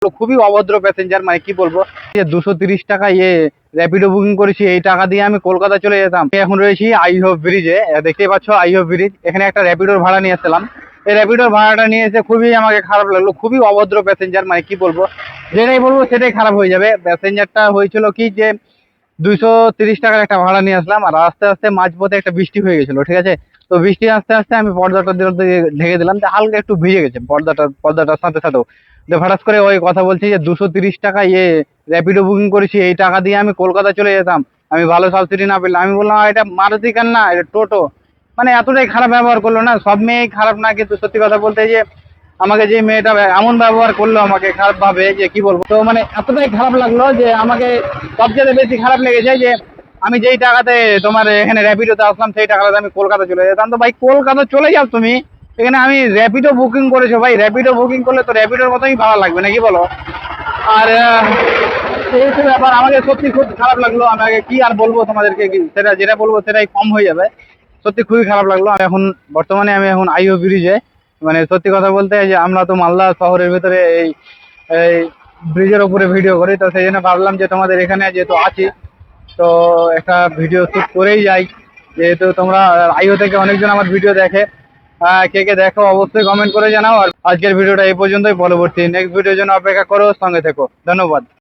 খুবই অভদ্র প্যাসেঞ্জার, মানে কি বলবো, যে 230 টাকা র্যাপিডো বুকিং করেছি, এই টাকা দিয়ে আমি কলকাতা চলে যেতাম। এখন রয়েছি আই হোপ ব্রিজে, দেখতেই পাচ্ছ আই হোপ ব্রিজ। এখানে একটা র্যাপিডোর ভাড়া নিয়ে এসেছিলাম। এই র্যাপিডোর ভাড়াটা নিয়ে এসে খুবই আমাকে খারাপ লাগলো, খুবই অভদ্র প্যাসেঞ্জার, মানে কি বলবো, যেটাই বলবো সেটাই খারাপ হয়ে যাবে। প্যাসেঞ্জারটা হয়েছিল কি যে 230 টাকার একটা ভাড়া নিয়ে আসলাম, আর আস্তে আস্তে মাঝপথে একটা বৃষ্টি হয়ে গেছিল, ঠিক আছে। তো বৃষ্টি আস্তে আস্তে আমি পর্দাটা ঢেকে দিলাম, তো হালকা একটু ভিজে গেছে পর্দাটার সাথে সাথেও। তো হঠাৎ করে ওই কথা বলছি যে 230 টাকা র্যাপিডো বুকিং করেছি, এই টাকা দিয়ে আমি কলকাতা চলে যেতাম, আমি ভালো সাবসিডি না পেলে। আমি বললাম এটা মারুতি কার না, এটা টোটো। মানে এতটাই খারাপ ব্যবহার করলো না, সব মেয়েই খারাপ না, কিন্তু সত্যি কথা বলতে যে আমাকে যে মেয়েটা এমন ব্যবহার করলো আমাকে খারাপ ভাবে, যে কি বলবো। তো মানে এতটাই খারাপ লাগলো যে আমাকে সবচেয়ে বেশি খারাপ লেগেছে যে আমি যেই টাকাতে তোমার এখানে র্যাপিডোতে আসলাম, সেই টাকাতে আমি কলকাতা চলে যেতাম। তো ভাই কলকাতা চলে যাও তুমি, এখানে আমি র্যাপিডো বুকিং করেছো ভাই, র্যাপিডো বুকিং করলে তো র্যাপিডোর মতোই ভাড়া লাগবে নাকি বলো। আর এই হচ্ছে ব্যাপার, আমাকে সত্যি খুব খারাপ লাগলো। আমাকে কি আর বলবো তোমাদেরকে, সেটা যেটা বলবো সেটাই কম হয়ে যাবে। সত্যি খুবই খারাপ লাগলো। আমি এখন বর্তমানে আমি এখন আইও ব্রিজে, মানে সত্যি কথা বলতে যে আমরা তো মালদা শহরের ভিতরে এই এই ব্রিজের উপরে ভিডিও করি, তো সেই জন্য ভাবলাম যে তোমাদের এখানে যেহেতু আছি, তো একটা ভিডিও শুট করেই যাই। যেহেতু তোমরা আইও থেকে অনেকজন আমার ভিডিও দেখে, কে কে দেখো অবশ্যই কমেন্ট করে জানাও। আর আজকের ভিডিওটা এই পর্যন্তই, পরবর্তী নেক্সট ভিডিওর জন্য অপেক্ষা করো, সঙ্গে থেকো। ধন্যবাদ।